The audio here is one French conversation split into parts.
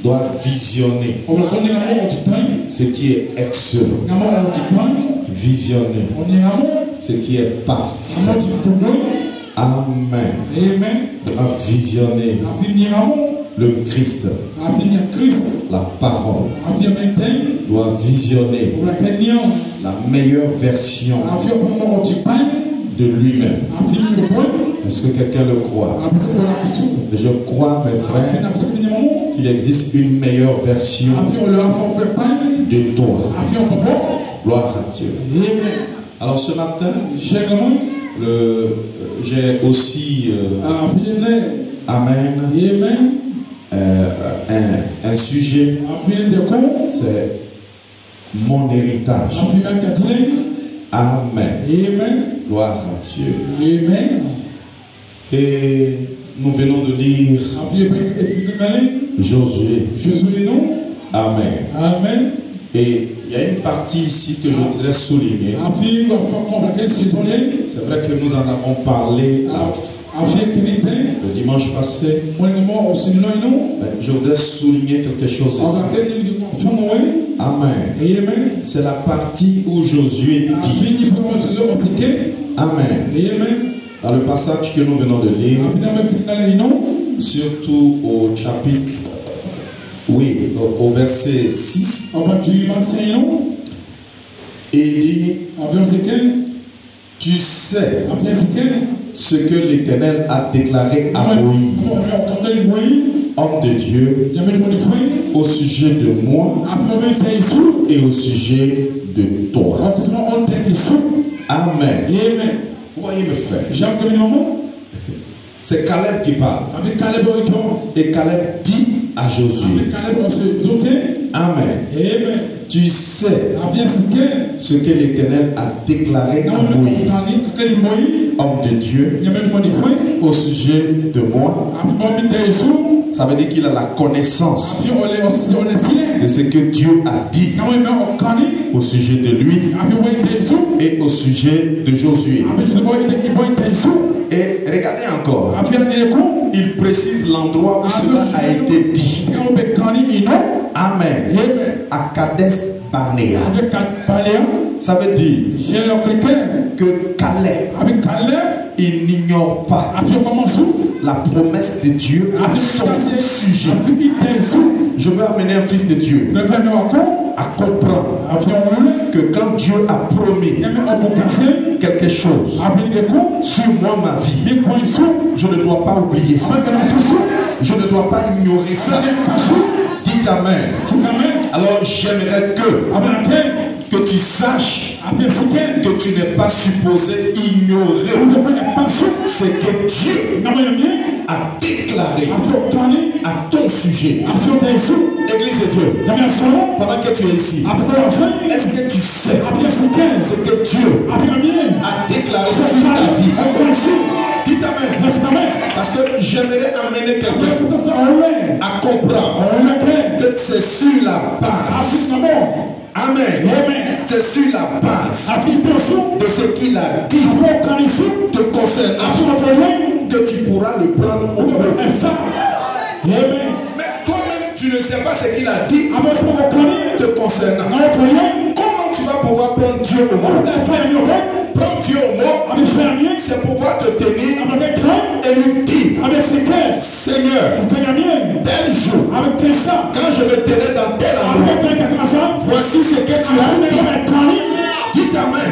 doit visionner ce qui est excellent. Visionner ce qui est parfait. Amen. Doit visionner le Christ. La parole doit visionner la meilleure version de lui-même. Est-ce que quelqu'un le croit? Je crois, mes frères, qu'il existe une meilleure version de toi. Gloire à Dieu. Alors ce matin, j'ai aussi un sujet, c'est mon héritage. Amen. Gloire à Dieu. Et nous venons de lire Josué. Amen. Et il y a une partie ici que je voudrais souligner. C'est vrai que nous en avons parlé le dimanche passé. Je voudrais souligner quelque chose ici. Amen. C'est la partie où Josué dit. Amen. Dans le passage que nous venons de lire, surtout au chapitre, au verset 6, il dit, tu sais ce que l'Éternel a déclaré à Moïse, homme de Dieu, au sujet de moi et au sujet de toi. Amen. Vous voyez mes frères, c'est Caleb qui parle. Et Caleb dit à Josué, Amen. Tu sais ce que l'Éternel a déclaré à Moïse, homme de Dieu, au sujet de moi. Ça veut dire qu'il a la connaissance de ce que Dieu a dit au sujet de lui et au sujet de Josué. Et regardez encore, il précise l'endroit où cela a été dit. Amen. À Kadesh Barnea. Ça veut dire que Caleb, il n'ignore pas la promesse de Dieu à son sujet. Je veux amener un fils de Dieu à comprendre que quand Dieu a promis quelque chose sur moi, ma vie, je ne dois pas oublier ça. Je ne dois pas ignorer ça. Dites Amen. Alors j'aimerais que tu saches que tu n'es pas supposé ignorer ce que Dieu a déclaré à ton sujet. Église de Dieu, pendant que tu es ici, est-ce que tu sais ce que Dieu a déclaré sur ta vie? Dites Amen. Parce que j'aimerais amener quelqu'un à comprendre que c'est sur la base. Amen. C'est sur la base de ce qu'il a dit te concernant que tu pourras le prendre au mot. Mais toi-même, tu ne sais pas ce qu'il a dit te concernant. Comment tu vas pouvoir prendre Dieu au mot? Prendre Dieu au mot, c'est pouvoir te tenir et lui dire, Seigneur, tel jour, quand je me tenais dans tel endroit, voici ce que tu as dit. Dites Amen.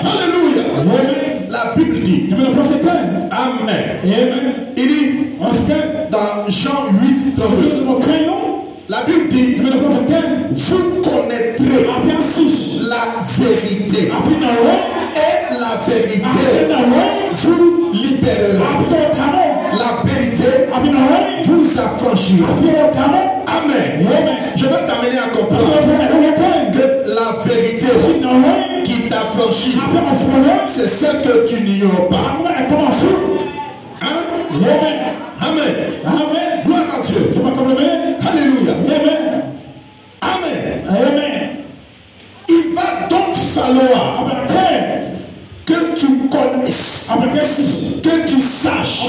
Alléluia. La Bible dit, Amen. Il dit, dans Jean 8, 32, la Bible dit, vous connaîtrez la vérité et la vérité vous libérera. La vérité vous affranchira. Amen. Je vais t'amener à comprendre que la vérité qui t'affranchit, c'est celle que tu n'ignores pas. Hein? Amen. Gloire à Dieu. Alléluia. Amen. Il va donc falloir que tu connaisses, que tu saches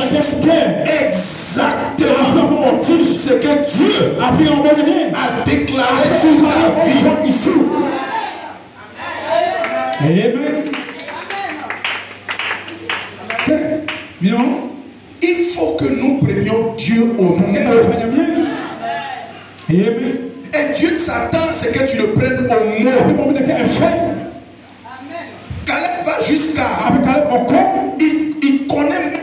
exactement ce que Dieu a déclaré sur ta vie. Amen. Il faut que nous prenions Dieu au mot. Et Dieu s'attend à ce que tu le prennes au mot. Caleb va jusqu'à... Il connaît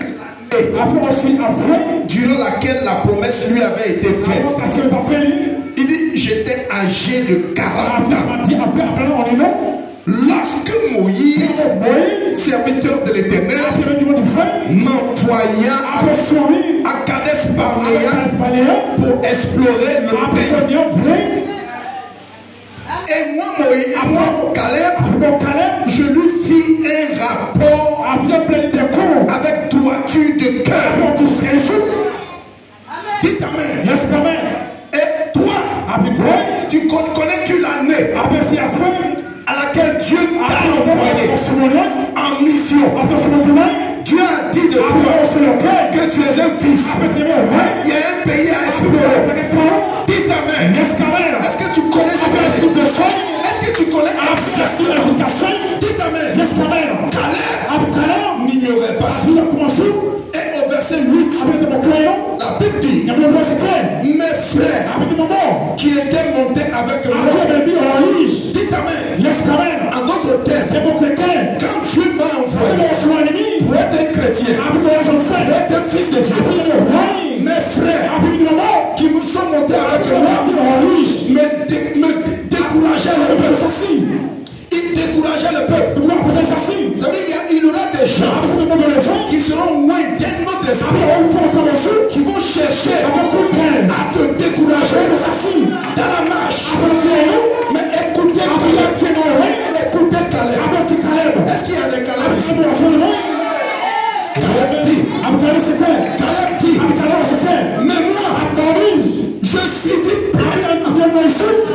durant laquelle la promesse lui avait été faite. Il dit, j'étais âgé de 40 ans. Lorsque Moïse, serviteur de l'Éternel, m'envoya à Kades Barnea pour explorer le pays. Et moi, Caleb, je lui fis un rapport avec droiture de cœur. Dites amen. Et toi, tu connais-tu l'année à laquelle Dieu t'a envoyé en mission? Dieu a dit de toi que tu es un fils. Il y a un pays à explorer. Dites amen. Est-ce que tu connais ce verset? Est-ce que tu connais l'éducation? Dites amen. Caleb n'ignorait pas ça. Et au verset 8, la Bible dit, mes frères qui étaient montés avec moi, dites amen. En d'autres termes, quand Dieu m'a envoyé pour être un chrétien, pour être un fils de Dieu, mes frères qui me sont montés avec moi me décourageaient le peuple. Ils décourageaient le peuple. Ça veut dire qu'il y aura des gens qui seront loin d'un autre esprit, qui vont chercher à te décourager dans la marche. Mais écoutez Caleb. Est-ce qu'il y a des Caleb ici? Caleb dit, mais moi, je suivis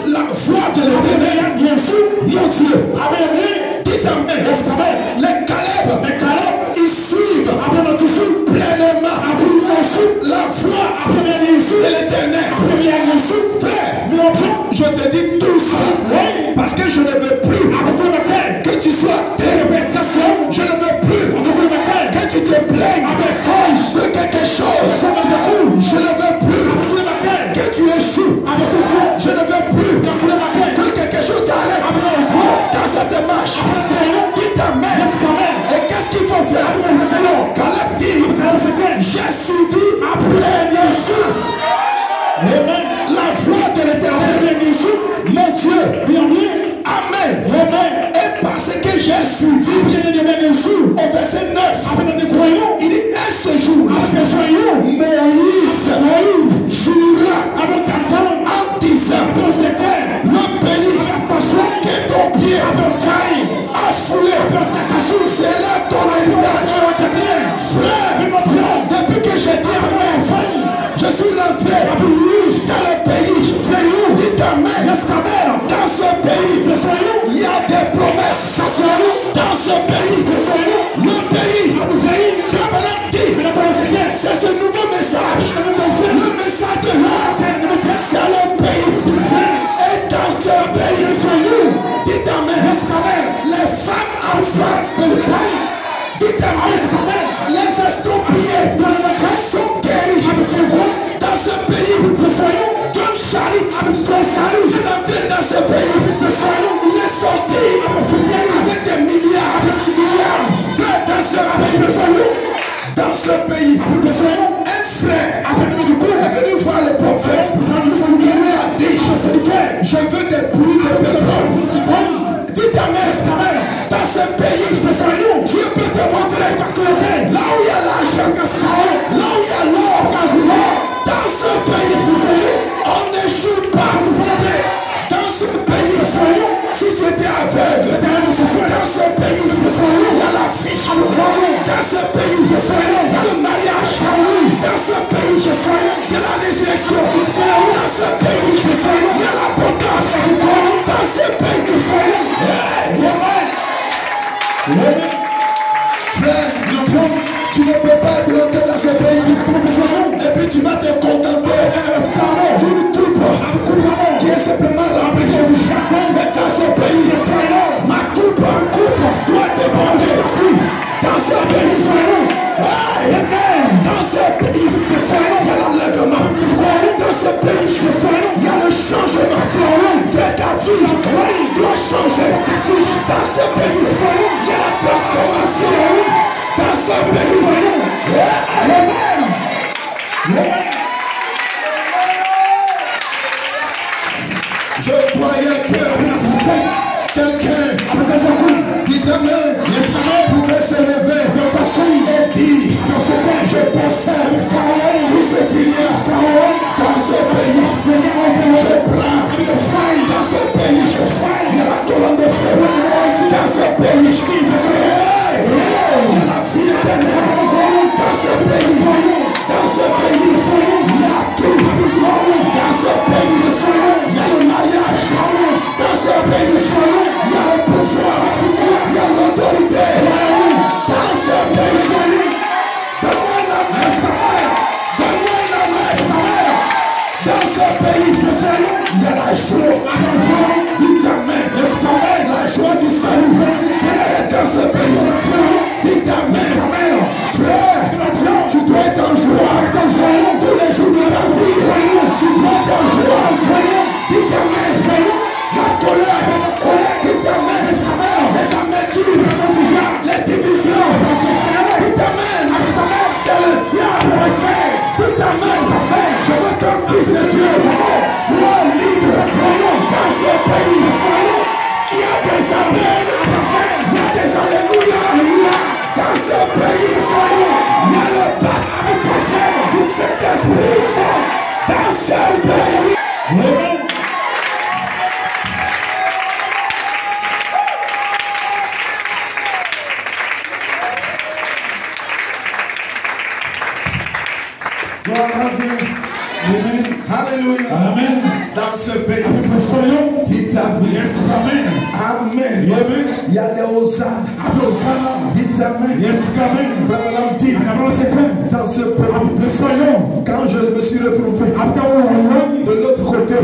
la voix de l'Éternel, mon Dieu. Dites amen. Les Caleb, ils suivent pleinement la voix de l'Éternel. Frère, je te dis tout ça parce que je ne veux plus que tu sois terre. Je ne veux plus que tu te plaignes de quelque chose. Je ne veux plus que tu échoues. Je ne veux plus que quelque chose t'arrête dans cette démarche. Dites amen. Et qu'est-ce qu'il faut faire? Caleb dit, j'ai suivi la voix de l'Éternel, mon Dieu. Amen. Et parce que j'ai suivi, au verset 9, il dit, et ce jour, Moïse jura en disant, le pays que ton pied a foulé sera ton héritage. Frère, depuis que j'ai dit amen, je suis rentré dans le pays. Dites amen. Dans ce pays, il y a des promesses. Dans ce pays, le pays, c'est ce nouveau message. Le message de l'âme, c'est le pays. Et dans ce pays, dites amen. Les femmes enceintes, dites amen. Les estropiés sont guéris. Dans ce pays, John Charit est entré dans ce pays. Il est sorti avec des milliards. Dans ce pays, un frère est venu voir le prophète. Il lui a dit, je veux des puits de pétrole. Dites amen. Dans ce pays, Dieu peut te montrer là où il y a l'argent, là où il y a l'or. Dans ce pays, on n'échoue pas. Dans ce pays, si tu étais aveugle, dans ce pays, il y a la fiche. Dans ce pays, il y a le mariage. Dans ce pays, il y a la résurrection. Dans ce pays, il y a l'abondance. Dans ce pays, frère, tu ne peux pas être rentré dans ce pays et puis tu vas te contenter Il y a le changement. Fais ta vie doit changer. Dans ce pays, il y a la transformation. Dans ce pays. Je croyais que quelqu'un qui t'amène pouvait se lever et dire je possède tout ce qu'il y a dans ce pays. Je prends dans ce pays. Il y a la colonne de feu dans ce pays. Il y a la vie éternelle dans ce pays. Dans ce pays, il y a tout. Dans ce pays, il y a le mariage. Dans ce pays, il y a le pouvoir. Il y a l'autorité. Dans ce pays, donne-moi un amen. Donne-moi un amen. Dans ce pays, il y a la joie. Dites amen. La joie du salut est dans ce pays. Dites amen. Frère, tu dois être en joie tous les jours de ta vie. Tu dois être en joie. Dites amen. La colère. Dites amen. Les amertumes. Les divisions. Dites amen. C'est le diable. Dites amen. Je veux qu'un fils de Dieu soit libre dans ce pays. Il y a des amens. Il y a des alléluia. Dans ce pays, il y a le baptême de cet esprit. Dans ce pays. Amen. Gloire à Dieu. Amen. Alléluia. Amen. Dans ce pays. Dites amen. Amen. Amen. Il y a des hosannes. Dites amen. Frère Madame dit dans ce pays. Quand je me suis retrouvé de l'autre côté,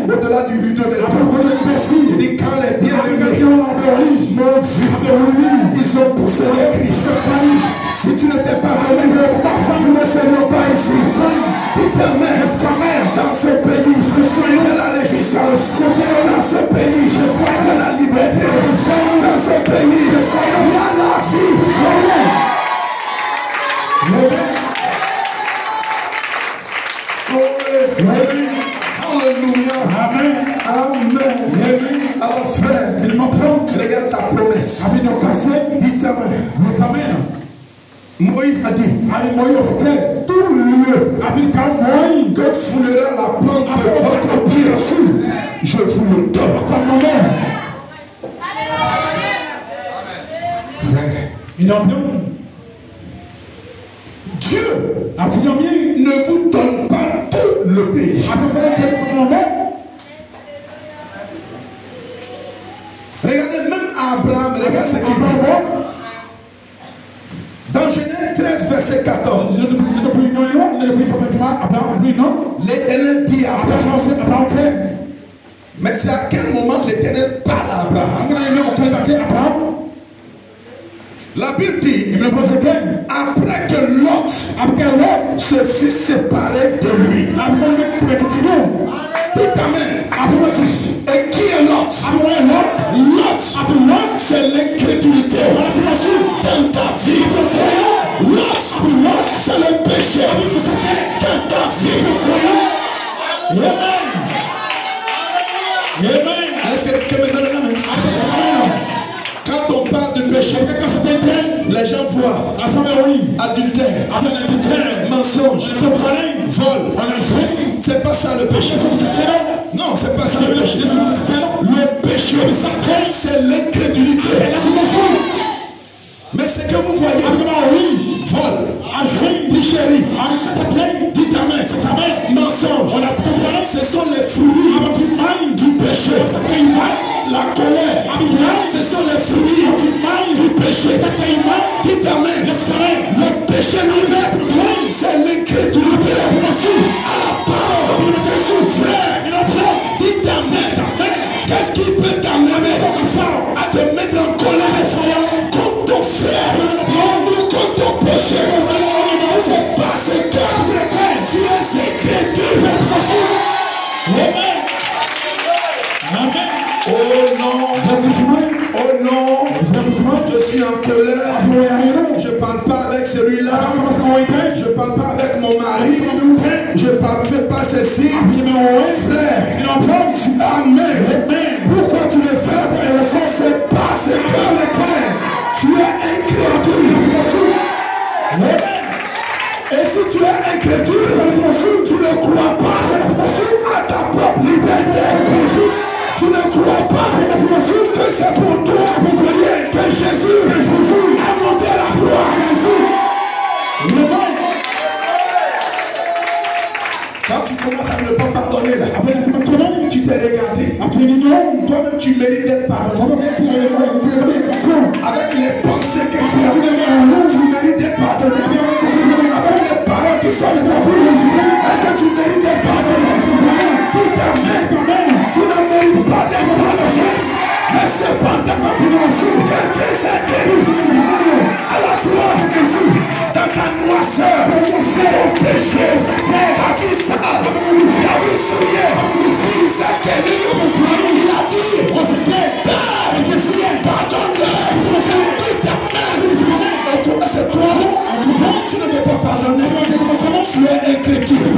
au-delà du rideau des temps, il dit quand les bien-aimés m'ont vu, ils ont poussé les cris. Si tu n'étais pas venu, nous ne serions pas ici. Dites amen. Dans ce pays, il y a la réjouissance. Dans ce pays, il y a la liberté. Dans ce pays, il y a la vie. Alléluia. Amen. Amen. Alors frère, regarde ta promesse. Dites amen. Moïse a dit, tout lieu que foulera la plante de votre pied, je vous le donne. Frère, Dieu ne vous donne pas tout le pays. Regardez, même Abraham, regardez ce qu'il dit. Dans Genèse 13, verset 14, l'Éternel dit à Abraham. Mais c'est à quel moment l'Éternel parle à Abraham? La Bible dit, après que Lot se fut séparé de lui. Dites amen. Et qui est Lot? Lot, c'est l'incrédulité dans ta vie. Lot, c'est le péché dans ta vie. Amen. Est-ce que me donne l'amen? Quand on parle du péché, les gens voient adultère, mensonge, vol. C'est pas ça le péché. Non, c'est pas ça le péché. Le péché, c'est l'incrédulité. Mais ce que vous voyez, vol, tricherie, dites amen, mensonge, ce sont les fruits du péché. La colère, ce sont les fruits du péché. Dites amen. Le péché lui-même, c'est l'incrédulité à la parole. Frère, dites amen. Qu'est-ce qui peut t'amener à te mettre en colère contre ton frère ou contre ton péché? C'est parce que tu es incrédule. là, je ne parle pas avec mon mari, je ne fais pas ceci. Frère, amen. Pourquoi tu le fais? C'est parce que tu es incrédule. Et si tu es incrédule, tu ne crois pas à ta propre liberté. Tu ne crois pas que c'est pour toi que Jésus a monté la croix. Quand tu commences à ne pas pardonner là, tu t'es regardé. Toi-même tu mérites d'être pardonné. Avec les pensées que tu as, tu mérites d'être pardonné. Avec les paroles qui sortent de ta bouche, est-ce que tu mérites d'être pardonné? Dis amen. Tu ne mérites pas d'être pardonné. Mais cependant, quelqu'un s'est guéri à la croix. Dans ta noirceur, ton péché, ta vie sale, ta vie souillée, il s'est guéri. Il a dit, Père, pardonne-leur. Et toi, c'est toi, tu ne veux pas pardonner. Tu es incrédule.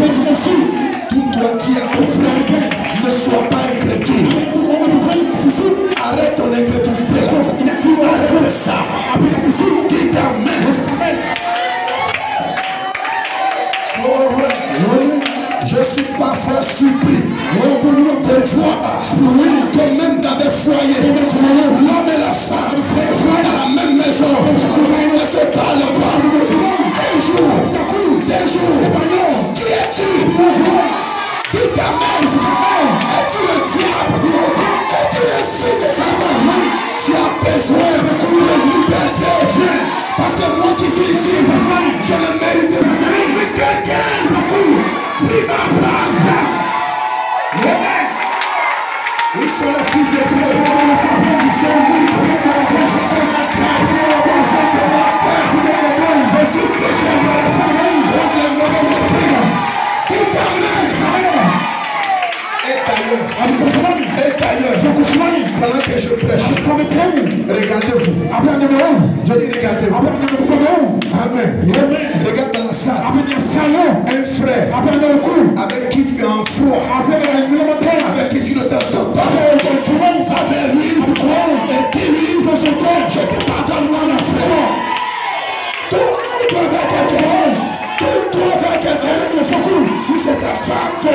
Tu dois dire à ton frère, ne sois pas incrédule. Arrête ton incrédulité là. Arrête ça. Dis amen. Je suis parfois surpris de voir que même dans des foyers, l'homme et la femme, dans la même maison, ne se parlent pas. Un jour, des jours, qui es-tu? Dis amen. Es-tu le diable? Es-tu le fils de Satan? Tu as besoin de liberté. Parce que moi qui suis ici, je ne mérite pas. Mais quelqu'un pris ma place. Ils sont les fils de Dieu. Ils sont libres. C'est ma cœur. C'est ma cœur. Je suis déchaîné contre les mauvais esprits. Dis amen. Et d'ailleurs, pendant que je prêche, regardez-vous. Je dis regardez-vous. Amen. Regarde dans la salle. Un frère avec qui tu es en froid, avec qui tu ne t'entends pas, va vers lui et dis-lui, je te pardonne moi mon frère. Toi avec quelqu'un, si c'est ta femme, va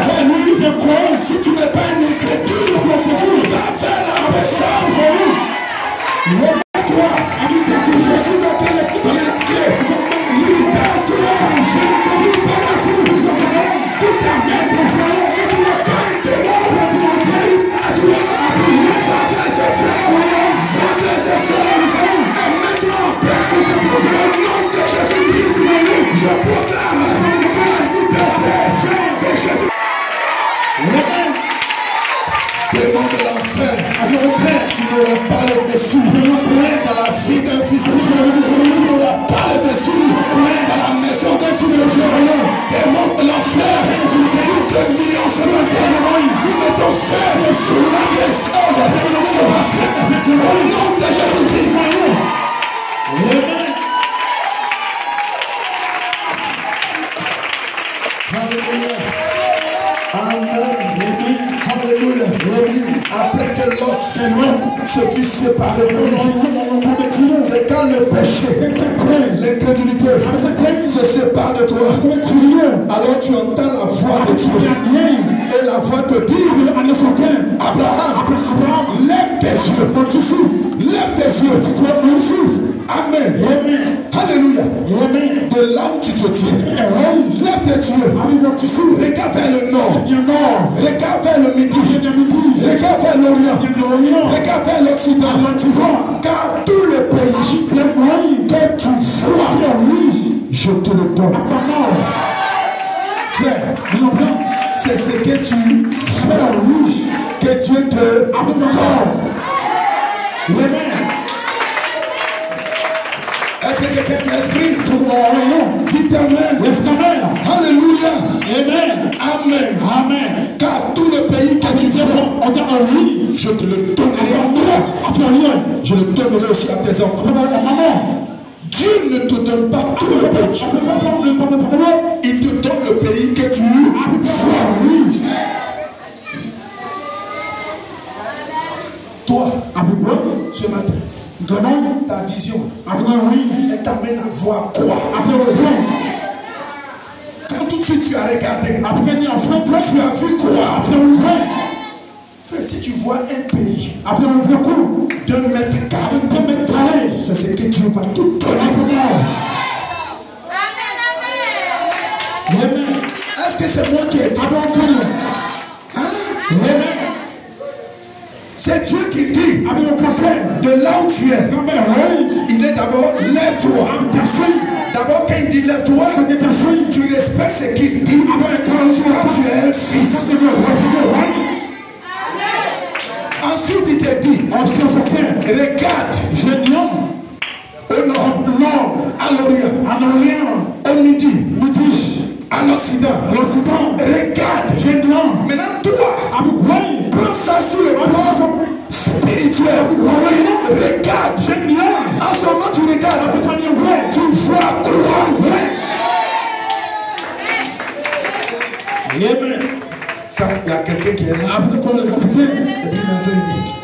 vers lui. Si tu n'es pas un incrédule, va vers la personne. Libère-toi. Je suis en train de te donner la clé. Libère-toi. Libère-vous. Dis amen. Si tu n'es pas un démon, va vers ce frère. Va vers ce frère. Et mets-toi en paix. Au nom de Jésus-Christ, je proclame la liberté de Jésus. Démon de l'enfer, tu n'auras pas le dessus dans la vie d'un fils de Dieu. Tu n'auras pas le dessus dans la maison d'un fils de Dieu. Démon de l'enfer, nous te lions ce matin. Nous mettons fer sur la personne ce matin. Au nom de Jésus-Christ. Alléluia. Amen. Alléluia. Après que l'autre se fit séparer de lui, c'est quand le péché, l'incrédulité se sépare de toi. Alors tu entends la voix de Dieu. Et la voix te dit, Abraham, lève tes yeux. Lève tes yeux. Amen. Alléluia. De là où tu te tiens, lève tes yeux. Regarde vers le nord. Regarde vers le midi. Regarde vers l'Orient. Regarde vers l'Occident. Car tout le pays que tu vois, je te le donne. Frère, c'est ce que tu fais, que Dieu te donne. Est-ce que quelqu'un a un esprit? Dites amen. Alléluia. Amen. Car tout le pays que tu vois, je te le donnerai à toi. Je le donnerai aussi à tes enfants. Dieu Dieu ne te donne pas tout le pays. Il te donne le pays que tu vois. Toi, ce matin, ta vision, elle t'amène à voir quoi? Quand tout de suite tu as regardé, tu as vu quoi? Si tu vois un pays d'un mètre carré, c'est ce que Dieu va tout donner. Est-ce que c'est moi qui ai dit? C'est Dieu qui dit de là où tu es. Il est d'abord lève-toi. D'abord quand il dit lève-toi, tu respectes ce qu'il dit quand tu es un fils. Ensuite il te dit, regarde au nord, à l'orient, au midi, à l'Occident. Regarde. Maintenant toi, prends ça sur le plan spirituel. Regarde. En ce moment tu regardes. Tu vois quoi? Ça, il y a quelqu'un qui est là. Et puis il est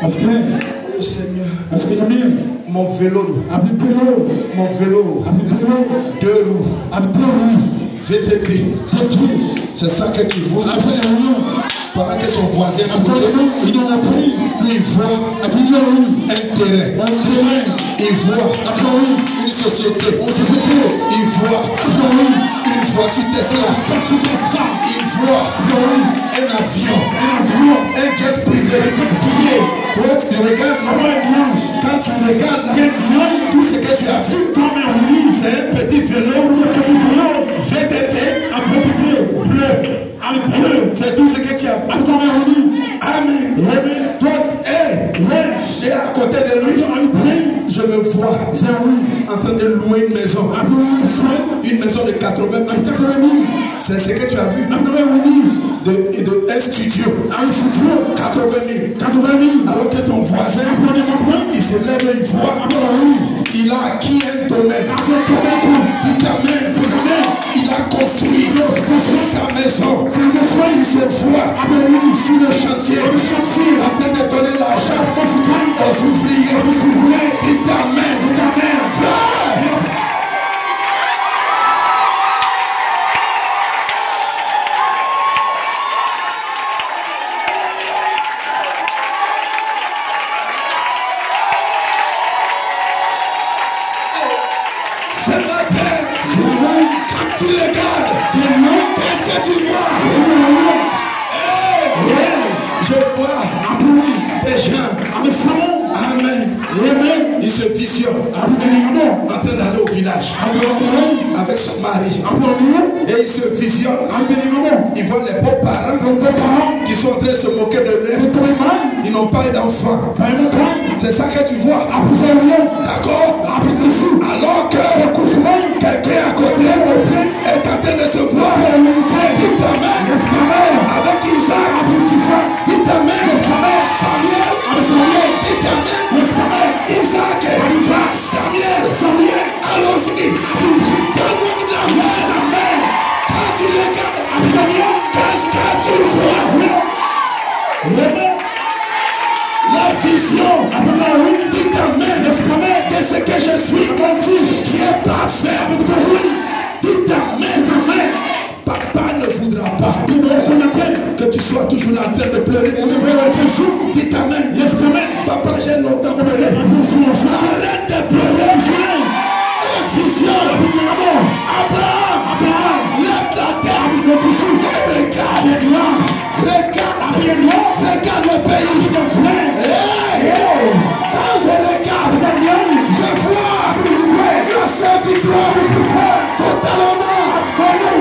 en train de dire, oh Seigneur, mon vélo, 2 roues, VTT, c'est ça que tu vois. Pendant que son voisin lui il voit un terrain, il voit une société, il voit une voiture Tesla, il voit un avion, un jet privé. Toi tu regardes là, quand tu regardes là, tout ce que tu as vu, c'est un petit vélo, VTT, bleu. C'est tout ce que tu as vu. Amen. Toi, et à côté de lui, je me vois en train de louer une maison. Une maison de 80 000. C'est ce que tu as vu. Un studio. 80 000. Alors que ton voisin, il se lève et il voit. Il a acquis un domaine. Dit amen. Il a construit sa maison. Il se voit sur le chantier en train de donner l'argent aux ouvriers. Dit amen. Frère. Ce matin, quand tu regardes, qu'est-ce que tu vois? Je vois des gens. Amen. Il se visionne en train d'aller au village avec son mari. Et il se visionne. Il voit les beaux-parents qui sont en train de se moquer de lui. Ils n'ont pas d'enfants. C'est ça que tu vois. D'accord? Alors que quelqu'un à côté est en train de se voir. Dites amen. Avec Isaac. Dites amen. Samuel. Dites amen. Isaac. Samuel. Allons-y. Donne-moi de la main. Quand tu regardes, qu'est-ce que tu vois? La vision. Dites amen. De ce que je suis, qui est parfait. Dites amen. Papa ne voudra pas que tu sois toujours en train de pleurer. Dites amen. Papa, j'ai longtemps pleuré. Arrête de pleurer. Vision. Abraham. Lève la tête. Regarde le pays. Quand je regarde, je vois la servitoire totalement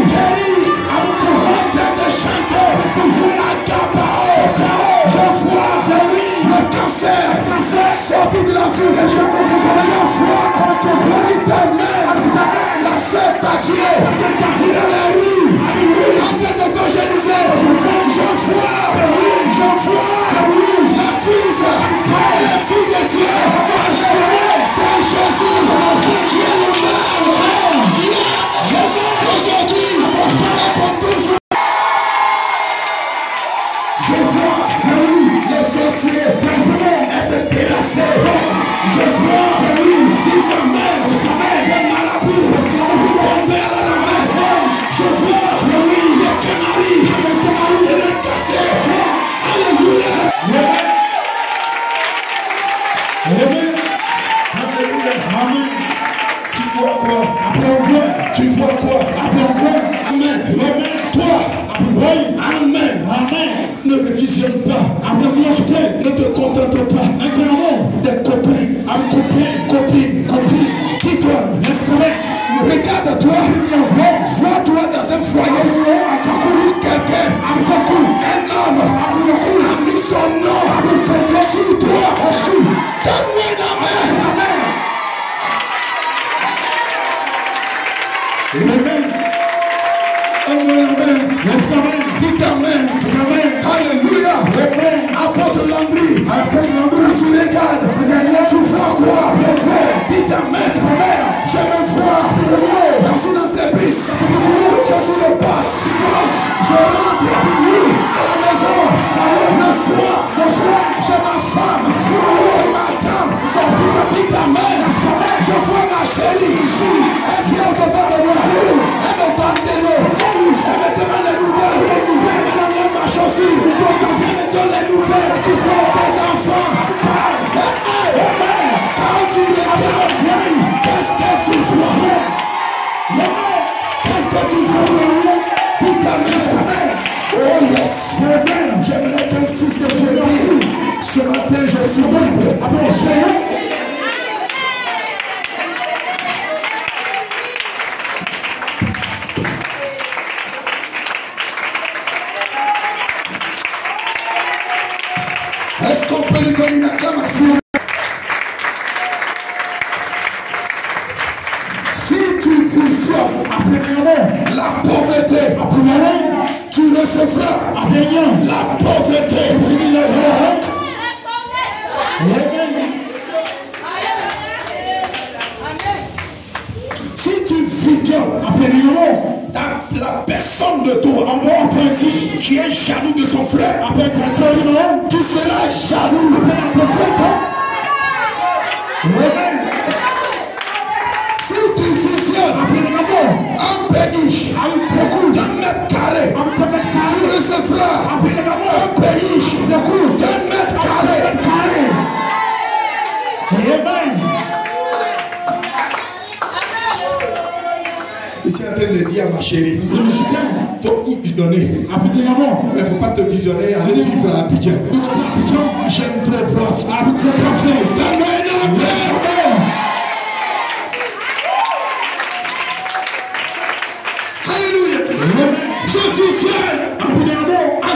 guérie, en train de chanter à Gabao. Je vois le cancer sorti de la vie. Je vois la sœur Tadier dans la rue en train d'évangéliser. Je vois la fille de Dieu de Jésus qui est le mal. Je vois les sorciers être terrassés. Je vois des mamelles, des marabouts tomber à la ramasse. Je vois des canaris et les casser. Alléluia. Amen. Alléluia. Amen. Tu vois quoi? Tu vois quoi? Amen. Toi. Amen. Ne révisionne pas. Ne te contente pas des copains, copines. Dis-toi, regarde-toi, vois-toi dans un foyer où quelqu'un, un homme, a mis son nom sur toi. Donne-moi un amen. Amen. Dites amen. Alléluia. Apôtre Landry. Quand tu regardes, tu vois quoi? Dites amen. Je me vois dans une entreprise. Je suis le boss. Je rentre à la maison. Le soir, j'ai ma femme qui m'attend. Dites amen. Je vois ma chérie. Elle vient au-devant de moi. Elle me donne de l'eau. Elle me demande les nouvelles. Elle enlève ma chaussure. Elle me donne les nouvelles des enfants. Quand tu regardes, qu'est-ce que tu vois? Qu'est-ce que tu vois? Dites amen. Oh yes. J'aimerais qu'un fils de Dieu dise, ce matin je suis libre. Est-ce qu'on peut lui donner une acclamation? Si tu visionnes la pauvreté, tu recevras la pauvreté. Si tu visionnes la personne de toi qui est jaloux de son frère, tu seras jaloux. Si tu visionnes un pays d'un mètre carré, tu recevras un pays d'un mètre carré. Je suis en train de dire à ma chérie, il faut visionner. Mais il ne faut pas te visionner et aller vivre à Abidjan. J'aime trop prof. Donne-moi un amen. Alléluia. Je visionne en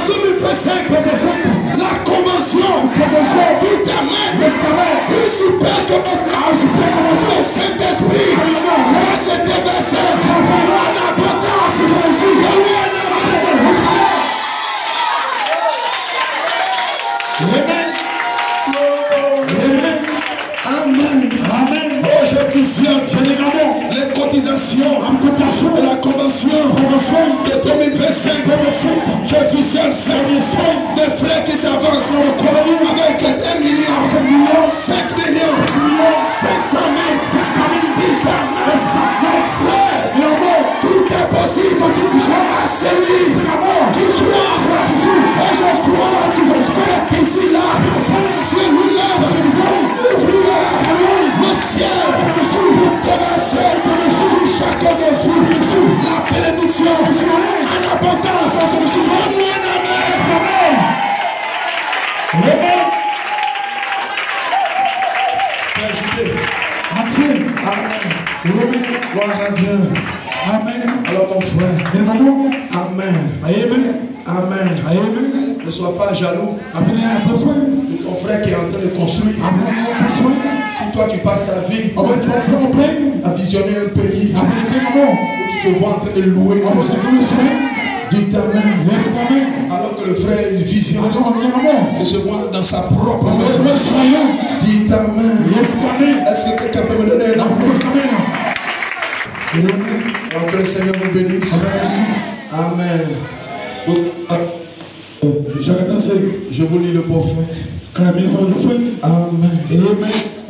2025 la convention. Dites amen. Une super convention. Le Saint-Esprit va se déverser en abondance. Donne-moi un amen. Amen. Oh, je visionne les cotisations de la convention de 2025. Je visionne des frères qui s'avancent avec 1 million, 5 millions, 500 000. Dites amen. Frère, tout est possible à celui qui croit. Et je crois que ici là, Dieu lui-même ouvrira le ciel pour déverser sur chacun de vous la bénédiction en abondance. Donne-moi un amen. Amen. Gloire à Dieu. Amen. Alors mon frère. Amen. Amen. Ne sois pas jaloux de ton frère qui est en train de construire. Si toi tu passes ta vie à visionner un pays où tu te vois en train de louer, dis amen. Alors que le frère visionne et se voit dans sa propre maison. Dis amen. Est-ce que quelqu'un peut me donner un amen? Que le Seigneur vous bénisse. Amen. Je vous lis le prophète. Amen.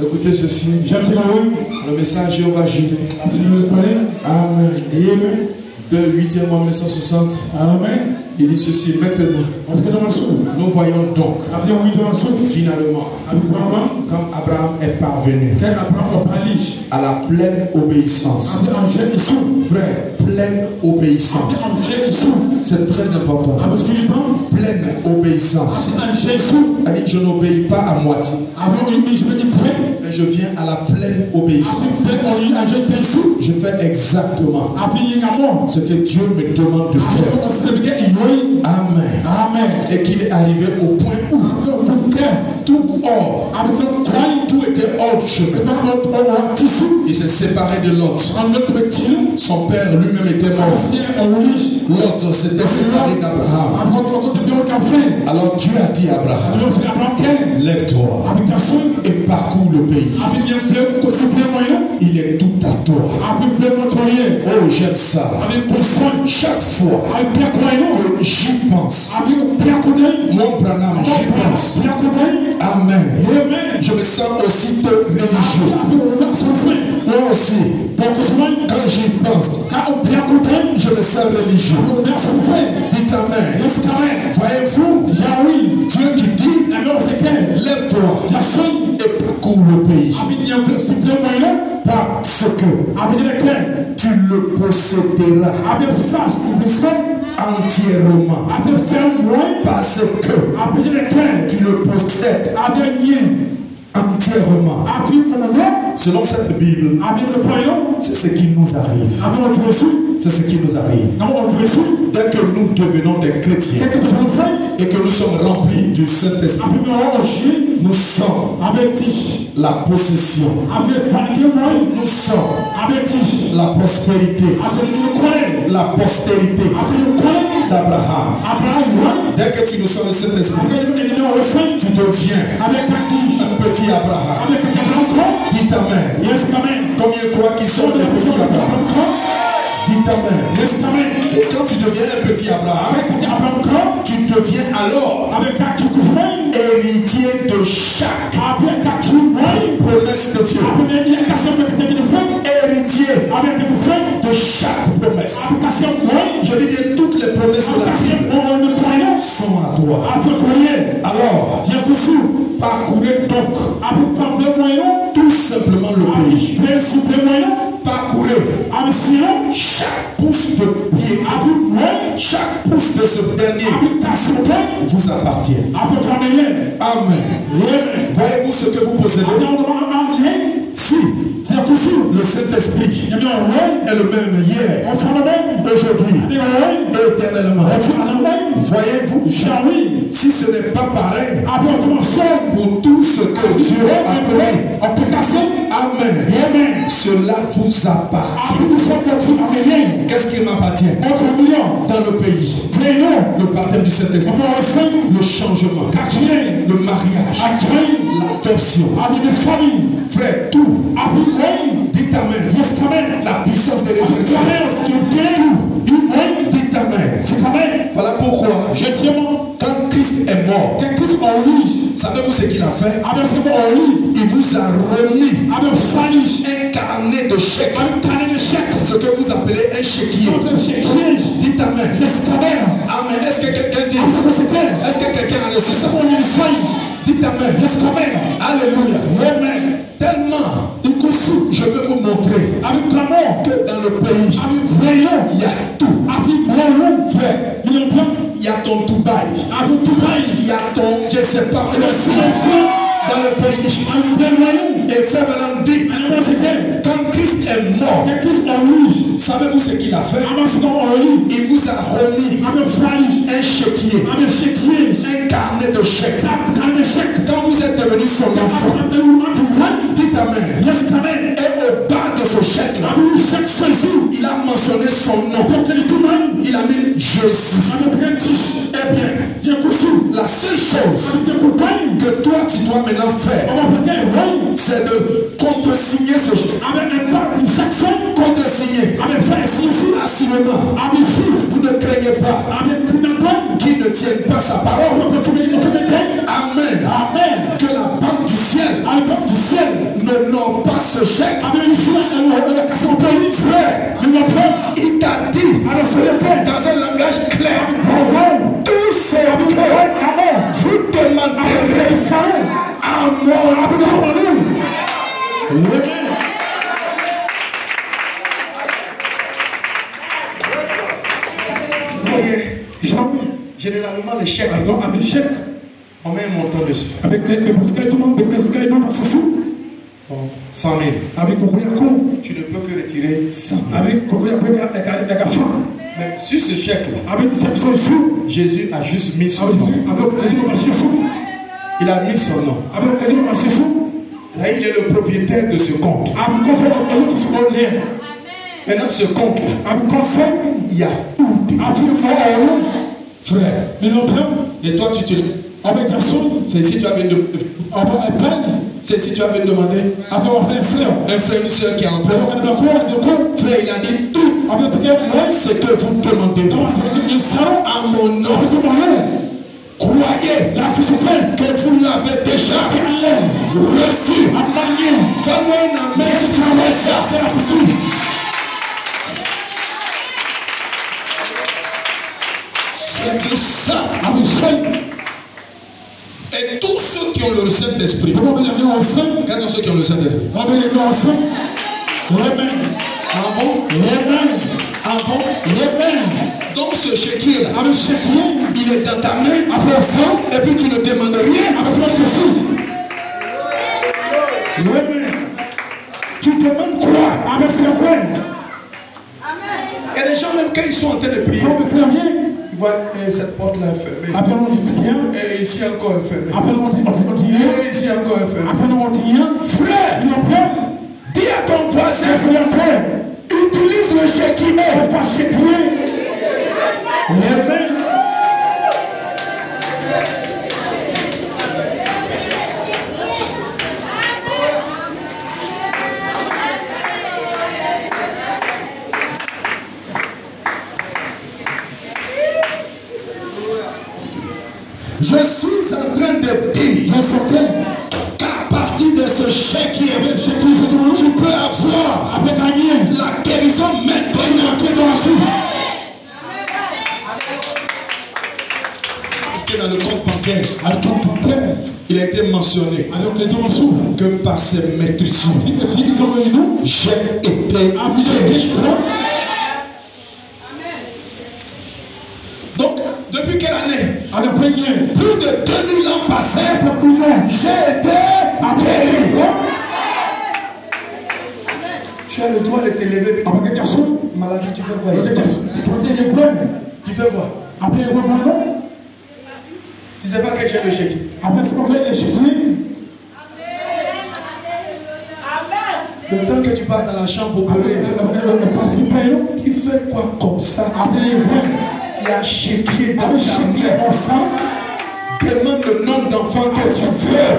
Écoutez ceci. Le message va girer. Amen. De 8e mois 1960. Amen. Il dit ceci maintenant. Nous voyons donc finalement comme Abraham est parvenu à la pleine obéissance. Frère, pleine obéissance. C'est très important. Pleine obéissance. Elle dit, je n'obéis pas à moitié. Mais je viens à la pleine obéissance. Je fais exactement ce que Dieu me demande de faire. Amen. Amen. Et qu'il est arrivé au point où tout était hors du chemin. Il s'est séparé de Lot. Son père lui-même était mort. Lot s'était séparé d'Abraham. Alors Dieu a dit à Abraham, lève-toi et parcours le pays. Il est tout à toi. Oh, j'aime ça. Chaque fois que j'y pense, mon Branham, j'y pense. Amen. Je me sens aussitôt religieux. Moi aussi, quand j'y pense, je me sens religieux. Dites amen. Voyez-vous, Dieu qui dit, lève-toi et parcours le pays. Parce que tu le posséderas entièrement. Parce que tu le possèdes entièrement. Selon cette Bible, c'est ce qui nous arrive. C'est ce qui nous arrive. Dès que nous devenons des chrétiens et que nous sommes remplis du Saint-Esprit, nous sommes la possession. Nous sommes la prospérité, la postérité d'Abraham. Dès que tu reçois le Saint-Esprit, tu deviens un petit Abraham. Dites amen. Combien croient qu'ils sont des petits Abraham? Dites amen. Et quand tu deviens un petit Abraham, tu deviens alors héritier de chaque promesse de Dieu. Héritier de chaque promesse. Je dis bien, toutes les promesses de la Bible sont à toi. Alors, parcourez donc tout simplement le pays. Parcourez chaque pouce de pied, chaque pouce de ce dernier vous appartient. Amen. Voyez-vous ce que vous possédez? Si le Saint-Esprit est le même hier, aujourd'hui et éternellement, voyez-vous, si ce n'est pas pareil pour tout ce que Dieu a promis, amen, cela vous appartient. Qu'est-ce qui m'appartient? Dans le pays, le baptême du Saint-Esprit, le changement, le mariage, l'adoption, frère, tout. Dites amen. La puissance de résurrection. Dites amen. Voilà pourquoi quand Christ est mort, savez-vous ce qu'il a fait? Il vous a remis un carnet de chèques. Ce que vous appelez un chéquier. Dites amen. Amen. Est-ce que quelqu'un dit? Est-ce que quelqu'un a reçu ça? Dites amen. Alléluia. Tellement, je veux vous montrer que dans le pays, il y a tout. Frère, il y a ton Dubaï, il y a ton, je ne sais pas, dans le pays. Et frère Madame dit, quand Christ est mort, savez-vous ce qu'il a fait? Il vous a remis un chéquier, un carnet de chèques. Quand vous êtes devenu son enfant, dites amen. Et au bas de ce chèque-là, il a mentionné son nom. Il a mis Jésus. Eh bien, la seule chose que toi tu dois maintenant faire, c'est de contresigner ce chèque. Contresigner. Assurément, vous ne craignez pas qui ne tienne pas sa parole. Amen. Amen. Que la banque du ciel n'honore pas ce chèque. Frère, il t'a dit dans un langage clair, tout ce que vous demanderez à mon nom. Voyez, généralement les chèques, on met un montant dessus. 100 000. Tu ne peux que retirer 100 000. Mais sur ce chèque-là, Jésus a juste mis son nom. Il a mis son nom. Là, il est le propriétaire de ce compte. Maintenant, ce compte-là, il y a tout. Frère, et toi, tu te... C'est ici que tu avais de... C'est si tu avais demandé un frère, une soeur qui est en paix. Frère, il a dit tout ce que vous demandez à mon nom. Croyez que vous l'avez déjà reçu. Donne-moi un amen si tu as ça. C'est de ça. Et tous ceux qui ont le Saint-Esprit. Quels sont ceux qui ont le Saint-Esprit? Amen. Ah bon? Amen. Ah bon? Amen. Donc ce chéquier-là, il est dans ta main. Et puis tu ne demandes rien. Amen. Tu demandes quoi? Il y a des gens même quand ils sont en train de prier, ils voient cette porte-là est fermée. Et ici encore est fermée. Et ici encore est fermée. Frère, dis à ton voisin, utilise le chéquier. Amen. Je suis en train de dire qu'à partir de ce chéquier, tu peux avoir la guérison maintenant. Parce que dans le compte bancaire, il a été mentionné que par ces maîtrisures, j'ai été guéri. Donc, depuis quelle année? Plus de 2000 ans passés, j'ai été guéri. Tu as le droit de te lever. Maladie, tu fais quoi ici? Tu fais quoi? Tu ne sais pas que j'ai le chéquier. Le temps que tu passes dans la chambre pour pleurer, tu fais quoi comme ça? Il y a chéquier dans ta main. Demande le nombre d'enfants que tu veux.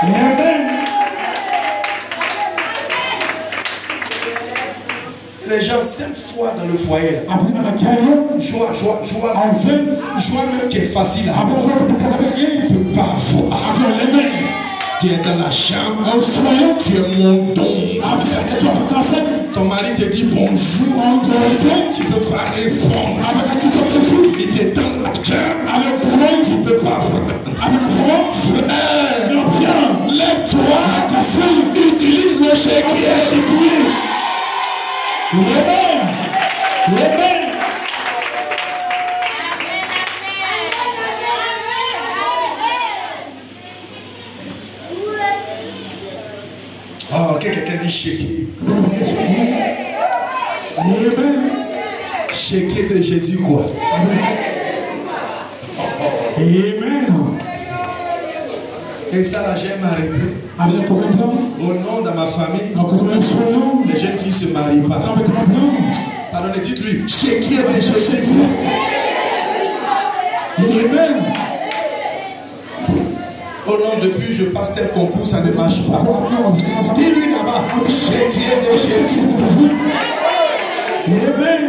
Amen. Les gens 5 fois dans le foyer. Joie même qui est facile. Tu ne peux pas voir. Tu es dans la chambre. Tu es mon don. Ton mari te dit bonjour. Tu ne peux pas répondre. Il te tend la cœur. Tu ne peux pas répondre. Frère, lève-toi. Utilise le chéquier. Amen. Amen. Oh, quelqu'un dit chéquier. Amen. Chéquier de Jésus quoi? Amen. Et ça là, j'aime arrêter. Au nom de ma famille, les jeunes filles ne se marient pas. Pardonnez, dites-lui, chéquier de Jésus. Amen. Oh non, depuis je passe tel concours, ça ne marche pas. Dis-lui là-bas, chéquier de Jésus. Amen.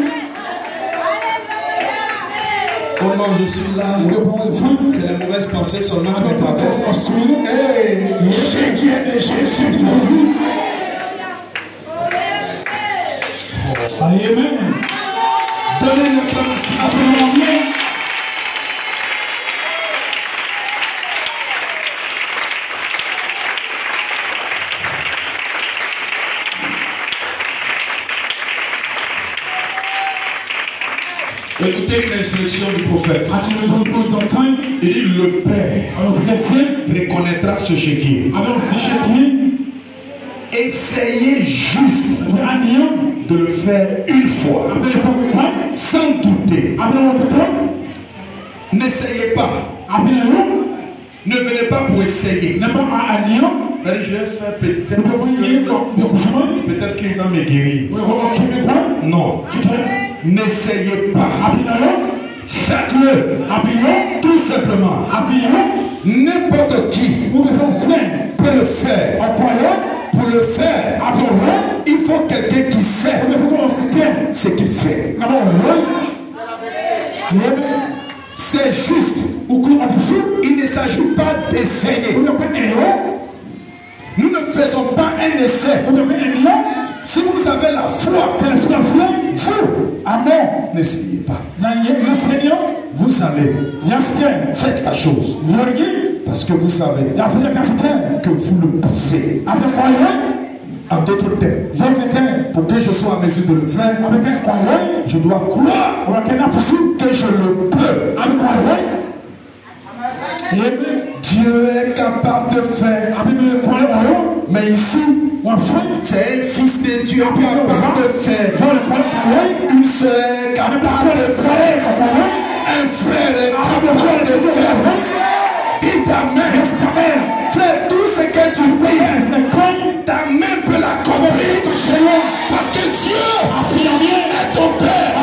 Oh non, je suis là. C'est les mauvaises pensées seulement qui me traversent. Hey, Jésus qui est de Jésus. Amen. Donnez une acclamation à Dieu. Écoutez une instruction du prophète. Il dit le Père reconnaîtra ce chéquier. Essayez juste de le faire une fois, sans douter. N'essayez pas. Ne venez pas pour essayer. Je vais faire peut-être qu'il va me guérir. Non. N'essayez pas. Faites-le. Tout simplement. N'importe qui peut le faire. Pour le faire, il faut quelqu'un qui sait ce qu'il fait. C'est juste. Il ne s'agit pas d'essayer. Nous ne faisons pas un essai. Si vous avez la foi, vous, n'essayez pas. Vous allez, faites la chose. Parce que vous savez que vous le pouvez. En d'autres termes, pour que je sois en mesure de le faire, je dois croire que je le peux. Dieu est capable de faire. Mais ici, c'est un fils de Dieu capable de faire. Une sœur est capable de faire. Un frère est capable de faire. Dites Amen. Frère, tout ce que tu peux, ta main peut l'accomplir. Parce que Dieu est ton Père.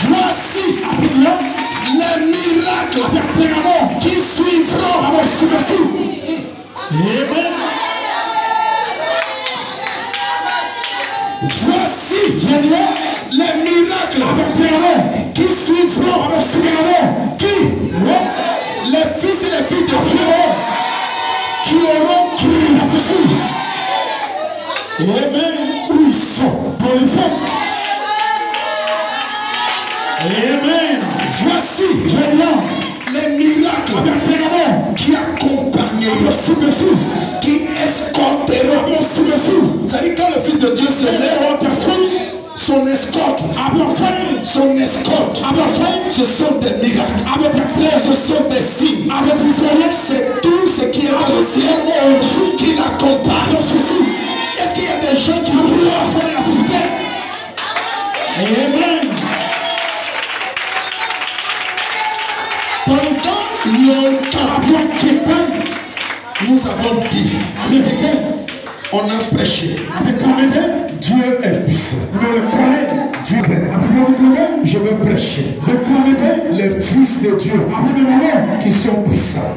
Voici les miracles qui suivront. Amen. Voici les miracles qui suivront. Qui? Les fils et les filles de Dieu qui auront cru. Amen. Où ils sont? Amen. Voici les miracles qui accompagneront, qui escorteront. C'est-à-dire quand le Fils de Dieu se lève, son escorte, ce sont des miracles, ce sont des signes, c'est tout ce qui est dans le ciel qui l'accompagne. Est-ce qu'il y a des gens qui croient? Amen. Pendant longtemps, nous avons dit, on a prêché, Dieu est puissant. Dieu est. Je veux prêcher les fils de Dieu qui sont puissants,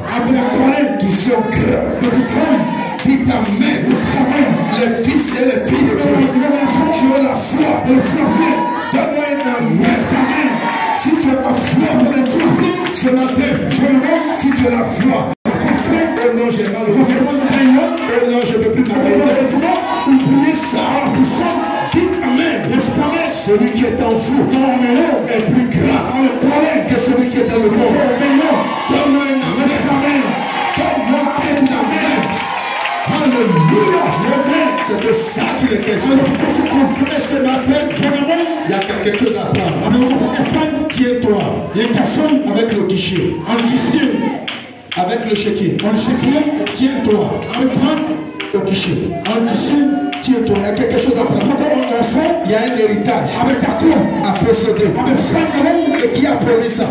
qui sont grands. Dites Amen. Les fils et les filles de Dieu qui ont la foi. Donne-moi un Amen. Si tu as la foi ce matin, si tu as la foi, oh non, j'ai mal au cœur. Oh non, je ne peux plus m'arrêter. Oubliez ça. Dites Amen. Celui qui est en vous est plus grand que celui qui est dans le monde. Donne-moi un Amen. Donne-moi un Amen. Alléluia. C'est de ça qu'il est question. Et ce matin, il y a quelque chose à prendre. Tiens-toi avec le guichet. Avec le chéquier. Tiens-toi au guichet. Tiens-toi, il y a quelque chose à prendre. Il y a un héritage à posséder. Et qui a promis ça?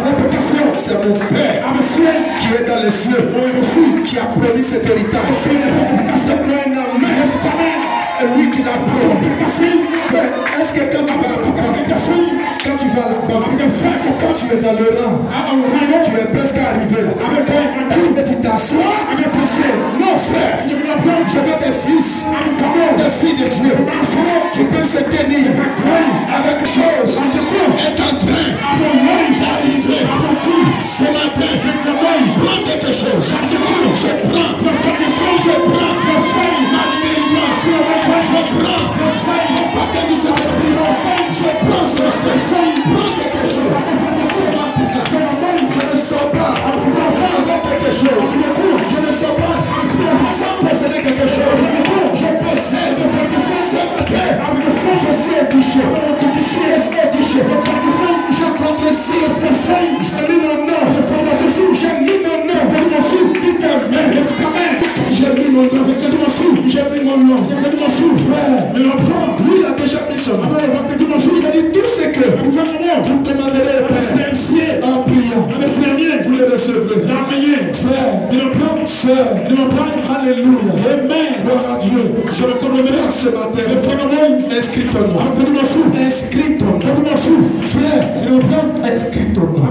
C'est mon Père qui est dans les cieux, qui a promis cet héritage. C'est un Amen. lui qui l'a pris. Est-ce que quand tu vas à la banque, quand tu vas à la banque, quand tu es dans le rang, tu es presque arrivé là, est-ce que tu t'assois? Non frère, je veux des fils, des filles de Dieu qui peuvent se tenir avec chose est en train d'arriver. Ce matin, je prends quelque chose. Je prends ma délivrance. Je prends mon baptême du Saint-Esprit. Je prends ce matin. Prends quelque chose. Ce matin, je ne sors pas avec quelque chose. Je ne sors pas sans posséder quelque chose. Je possède ce matin. Je suis édiché. Je contresive. J'ai mis mon nom. J'ai mis mon nom. Dites amen. J'ai mis mon nom. J'ai mis mon nom. Frère, lui il a déjà mis son nom. Il a dit tout ce que vous demanderez en priant. Vous le recevrez. Frère, sœur, alléluia. Gloire à Dieu. Je le comprends ce matin. Inscris ton nom. Inscris ton nom. Frère, inscris ton nom.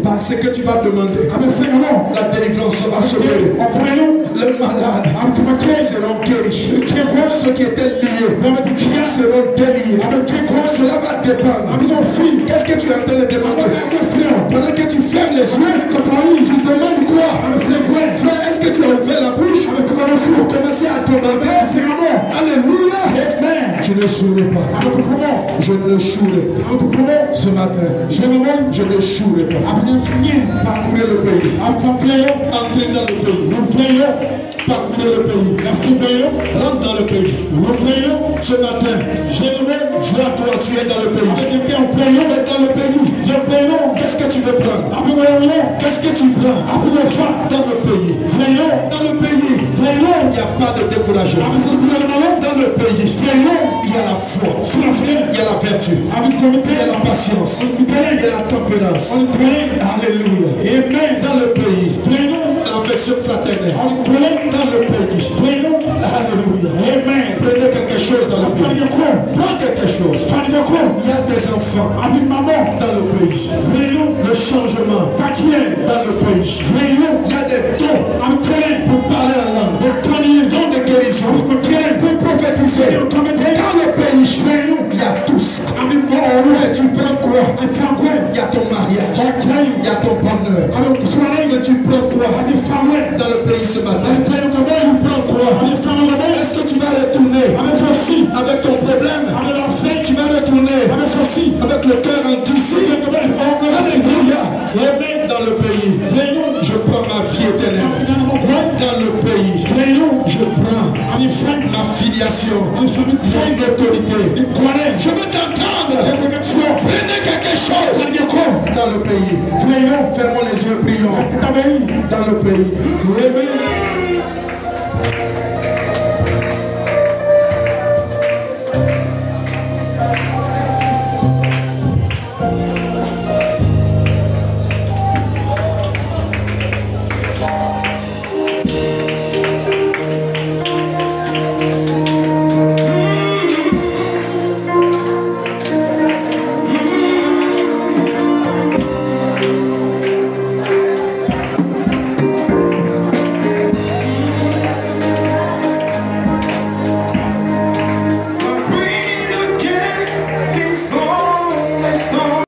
Parce que tu vas demander. La délivrance va se faire. Les malades seront guéris. Ceux qui étaient liés seront déliés. Cela va dépendre. Qu'est-ce que tu es en train de demander? Pendant que tu fermes les yeux, tu demandes quoi? Frère, est-ce que tu as ouvert la bouche pour commencer à demander? Alléluia. Je ne jouerai pas. Je ne jouerai pas. Ce matin, je ne jouerai pas. Parcourez le pays. Entrez dans le pays. Parcourez le pays. Rentre dans le pays. Ce matin, vois-toi, tu es dans le pays. Mais dans le pays, qu'est-ce que tu veux prendre? Qu'est-ce que tu prends? Dans le pays. Dans le pays, il n'y a pas de découragement. Dans le pays, il y a la foi. Il y a la vertu. Il y a la patience. Il y a la tempérance. Alléluia. Dans le pays, l'affection fraternelle. Dans le pays. Alléluia. Prenez quelque chose dans le pays. Prends quelque chose. Il y a des enfants dans le pays. Le changement dans le pays. Il y a des dons pour parler en langue. Dons de guérison. Pour prophétiser. Dans le pays, il y a tout ça. Et tu prends quoi? Il y a ton mariage. Il y a ton bonheur. Mais tu prends quoi dans le pays ce matin? Tu prends quoi? Est-ce que tu vas retourner avec ton problème? Tu vas retourner avec le cœur endurci? Alléluia. Dans le pays, je prends ma vie éternelle. Dans le pays, je prends ma filiation, mon autorité. Je veux t'entendre. Prenez quelque chose dans le pays. Fermons les yeux, prions. Dans le pays.